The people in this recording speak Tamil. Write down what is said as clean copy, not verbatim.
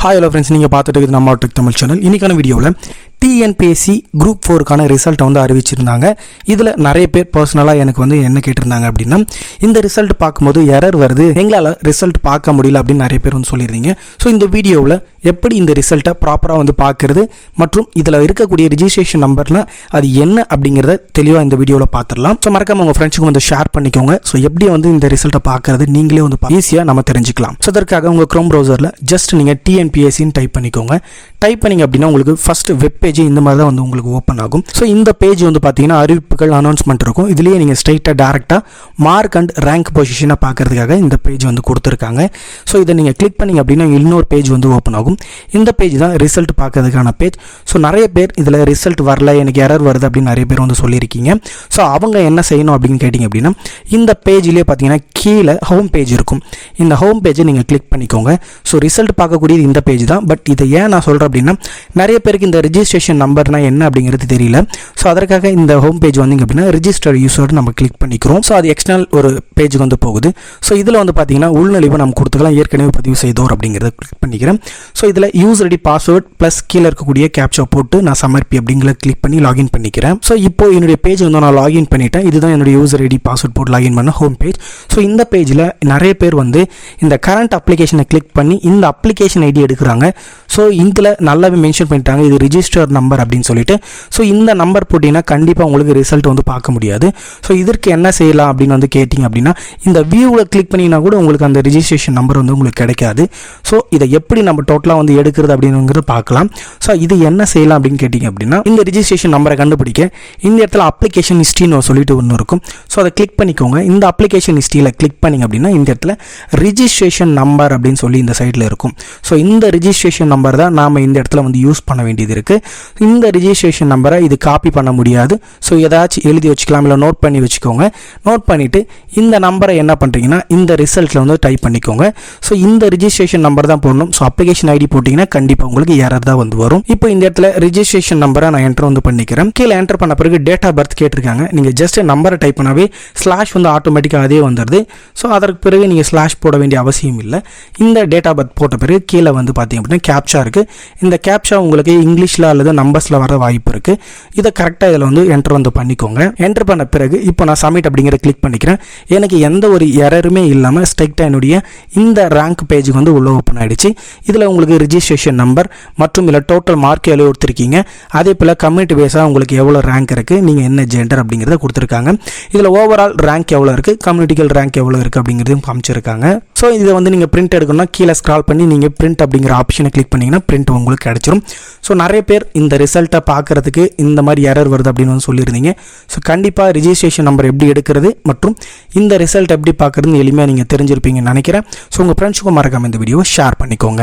ஹாய் ஹலோ ஃப்ரெண்ட்ஸ், நீங்கள் பார்த்துட்டு இருக்குது நம்ம டெக் தமிழ் சேனல். இன்றைக்கான வீடியோவில் டிஎன்பிஎஸ்சி குரூப் 4க்கான ரிசல்ட்டை வந்து அறிவிச்சிருந்தாங்க. இதில் நிறைய பேர் பர்சனலாக எனக்கு வந்து என்ன கேட்டிருந்தாங்க அப்படின்னா, இந்த ரிசல்ட் பார்க்கும்போது எரர் வருது, எங்களால் ரிசல்ட் பார்க்க முடியல அப்படின்னு நிறைய பேர் வந்து சொல்லியிருந்தீங்க. ஸோ இந்த வீடியோவில் எப்படி இந்த ரிசல்ட்டை ப்ராப்பராக வந்து பார்க்குறது மற்றும் இதில் இருக்கக்கூடிய ரிஜிஸ்ட்ரேஷன் நம்பர்லாம் அது என்ன அப்படிங்கிறத தெளிவாக இந்த வீடியோவில் பார்த்துடலாம். ஸோ மறக்காம உங்கள் ஃப்ரெண்ட்ஸுக்கு வந்து ஷேர் பண்ணிக்கோங்க. ஸோ எப்படி வந்து இந்த ரிசல்ட்டை பார்க்குறது நீங்களே வந்து ஈஸியாக நம்ம தெரிஞ்சுக்கலாம். ஸோ அதற்காக உங்கள் க்ரோம் ப்ரௌசரில் ஜஸ்ட் நீங்கள் டிஎன்பிஎஸ்சின்னு டைப் பண்ணிக்கோங்க. டைப் பண்ணிங்க அப்படின்னா உங்களுக்கு ஃபர்ஸ்ட் வெப் பேஜ் இந்த மாதிரி தான் வந்து உங்களுக்கு ஓப்பன் ஆகும். ஸோ இந்த பேஜ் வந்து பார்த்தீங்கன்னா அறிவிப்புகள், அனௌன்ஸ்மெண்ட் இருக்கும். இதுலேயே நீங்கள் ஸ்ட்ரைட்டாக டேரெக்டாக மார்க் அண்ட் ரேங்க் பொசிஷனை பார்க்கறதுக்காக இந்த பேஜ் வந்து கொடுத்துருக்காங்க. ஸோ இதை நீங்கள் கிளிக் பண்ணிங்க அப்படின்னா இன்னொரு பேஜ் வந்து ஓப்பன் ஆகும். இந்த பேஜ் தான் ரிசல்ட் பார்க்கறதுக்கான பேஜ். ஸோ நிறைய பேர் இதில் ரிசல்ட் வரல, எனக்கு எரர் வருது அப்படின்னு நிறைய பேர் வந்து சொல்லியிருக்கீங்க. ஸோ அவங்க என்ன செய்யணும் அப்படின்னு கேட்டிங்க அப்படின்னா, இந்த பேஜ்லேயே பார்த்தீங்கன்னா கீழே ஹோம் பேஜ் இருக்கும். இந்த ஹோம் பேஜை நீங்கள் கிளிக் பண்ணிக்கோங்க. ஸோ ரிசல்ட் பார்க்கக்கூடியது இந்த பேஜ் தான். பட் இதை ஏன் நான் சொல்கிறேன் அப்படின்னா, நிறைய பேருக்கு இந்த ரிஜிஸ்ட்ரேஷன் நம்பர்னா என்ன அப்படிங்கிறது தெரியல. ஸோ அதற்காக இந்த ஹோம் பேஜ் வந்தீங்க அப்படின்னா ரிஜிஸ்டர்ட் யூசர் நம்ம கிளிக் பண்ணிக்கிறோம். ஸோ அது எக்ஸ்டர்னல் ஒரு பேஜுக்கு வந்து போகுது. ஸோ இதில் வந்து பார்த்தீங்கன்னா உள்நுழைவு நம்ம கொடுத்துக்கலாம். ஏற்கனவே பதிவு செய்தோர் அப்படிங்கிறத கிளிக் பண்ணிக்கிறேன். ஸோ இதில் யூசர் ஐடி, பாஸ்வேர்ட் ப்ளஸ் கீழே இருக்கக்கூடிய கேப்சா போட்டு நான் சமர்ப்பி அப்படிங்கிறத கிளிக் பண்ணி லாகின் பண்ணிக்கிறேன். ஸோ இப்போ என்னுடைய பேஜ் வந்து நான் லாகின் பண்ணிட்டேன். இதுதான் என்னுடைய யூசர் ஐடி, பாஸ்வேர்ட் போட்டு லாகின் பண்ண ஹோம் பேஜ். ஸோ இந்த பேஜில் நிறைய பேர் வந்து இந்த கரண்ட் அப்ளிகேஷனை கிளிக் பண்ணி இந்த அப்ளிகேஷன் ஐடி எடுக்கிறாங்க. ஸோ இதில் நல்லாவே மென்ஷன் பண்ணிட்டாங்க, இது ரிஜிஸ்டர் நம்பர் அப்படின்னு சொல்லிட்டு. ஸோ இந்த நம்பர் போட்டிங்கன்னா கண்டிப்பாக உங்களுக்கு ரிசல்ட் வந்து பார்க்க முடியாது. ஸோ இதற்கு என்ன செய்யலாம் அப்படின்னு வந்து கேட்டிங்க அப்படின்னா, இந்த வியூவில் கிளிக் பண்ணினா கூட உங்களுக்கு அந்த ரிஜிஸ்ட்ரேஷன் நம்பர் வந்து உங்களுக்கு கிடைக்காது. ஸோ இதை எப்படி நம்ம டோட்டலாக வந்து எடுக்கிறது அப்படிங்கிறத பார்க்கலாம். ஸோ இது என்ன செய்யலாம் அப்படின்னு கேட்டிங்க அப்படின்னா, இந்த ரிஜிஸ்ட்ரேஷன் நம்பரை கண்டுபிடிக்க இந்த இடத்துல அப்ளிகேஷன் ஹிஸ்ட்ரின்னு சொல்லிட்டு ஒன்று இருக்கும். ஸோ அதை கிளிக் பண்ணிக்கோங்க. இந்த அப்ளிகேஷன் ஹிஸ்ட்ரியில் கிளிக் பண்ணிங்க அப்படின்னா இந்த இடத்துல ரிஜிஸ்ட்ரேஷன் நம்பர் அப்படின்னு சொல்லி இந்த சைடில் இருக்கும். ஸோ இந்த ரிஜிஸ்ட்ரேஷன் நம்பர் தான் நாம் இந்த இடத்துல வந்து யூஸ் பண்ண வேண்டியது இருக்குது. இந்த ரிஜிஸ்ட்ரேஷன் நம்பரை இது காப்பி பண்ண முடியாது. ஸோ ஏதாச்சும் எழுதி வச்சுக்கலாம், இல்லை நோட் பண்ணி வச்சுக்கோங்க. நோட் பண்ணிவிட்டு இந்த நம்பரை என்ன பண்ணுறீங்கன்னா இந்த ரிசல்ட்டில் வந்து டைப் பண்ணிக்கோங்க. ஸோ இந்த ரிஜிஸ்ட்ரேஷன் நம்பர் தான் போடணும். ஸோ அப்ளிகேஷன் ஐடி போட்டிங்கன்னா கண்டிப்பாக உங்களுக்கு எரர் தான் வந்து வரும். இப்போ இந்த இடத்துல ரிஜிஸ்ட்ரேஷன் நம்பரை நான் என்டர் வந்து பண்ணிக்கிறேன். கீழே என்டர் பண்ண பிறகு டேட் ஆஃப் பர்த் கேட்டிருக்காங்க. நீங்கள் ஜஸ்ட் நம்பரை டைப் பண்ணாவே ஸ்லாஷ் வந்து ஆட்டோமேட்டிக்காக அதே வந்துடுது. ஸோ அதற்கு பிறகு நீங்கள் ஸ்லாஷ் போட வேண்டிய அவசியம் இல்லை. இந்த டேட் ஆஃப் பர்த் போட்ட பிறகு கீழே வந்து பார்த்தீங்க அப்படின்னா கேப்சா இருக்குது. இந்த கேப்சா உங்களுக்கு இங்கிலீஷில் அல்லது நம்பர்ஸில் வர வாய்ப்பு இருக்குது. இதை கரெக்டாக இதில் வந்து என்டர் வந்து பண்ணிக்கோங்க. என்டர் பண்ண பிறகு இப்போ நான் சப்மிட் அப்படிங்கிறத கிளிக் பண்ணிக்கிறேன். எனக்கு எந்த ஒரு எரருமே இல்லாமல் ஸ்ட்ரைக்டாக என்னுடைய இந்த ரேங்க் பேஜுக்கு வந்து உள்ள ஓப்பன் ஆகிடுச்சு. இதில் உங்களுக்கு ரிஜிஸ்ட்ரேஷன் நம்பர் மற்றும் இதில் டோட்டல் மார்க் எவ்வளோ கொடுத்துருக்கீங்க, அதே போல் கம்யூனிட்டி பேஸாக உங்களுக்கு எவ்வளோ ரேங்க் இருக்குது, நீங்கள் என்ன ஜெண்டர் அப்படிங்கிறத கொடுத்துருக்காங்க. இதில் ஓவரால் ரேங்க் எவ்வளோ இருக்குது, கம்யூனிட்டிக்கல் ரேங்க் எவ்வளோ இருக்குது அப்படிங்கிறதையும் காமிச்சிருக்காங்க. ஸோ இதை வந்து நீங்கள் பிரிண்ட் எடுக்கணும்னா கீழே ஸ்க்ரால் பண்ணி நீங்கள் பிரிண்ட் அப்படிங்கிற ஆப்ஷனை கிளிக் பண்ணிங்கன்னா பிரிண்ட் உங்களுக்கு கிடைச்சிரும். ஸோ நிறைய பேர் இந்த ரிசல்ட்டை பார்க்குறதுக்கு இந்த மாதிரி எரர் வருது அப்படின்னு வந்து சொல்லியிருந்தீங்க. ஸோ கண்டிப்பாக ரிஜிஸ்ட்ரேஷன் நம்பர் எப்படி எடுக்கிறது மற்றும் இந்த ரிசல்ட் எப்படி பார்க்குறதுன்னு எளிமையாக நீங்கள் தெரிஞ்சிருப்பீங்கன்னு நினைக்கிறேன். ஸோ உங்கள் ஃப்ரெண்ட்ஸுக்கும் மறக்காம இந்த வீடியோவை ஷேர் பண்ணிக்கோங்க.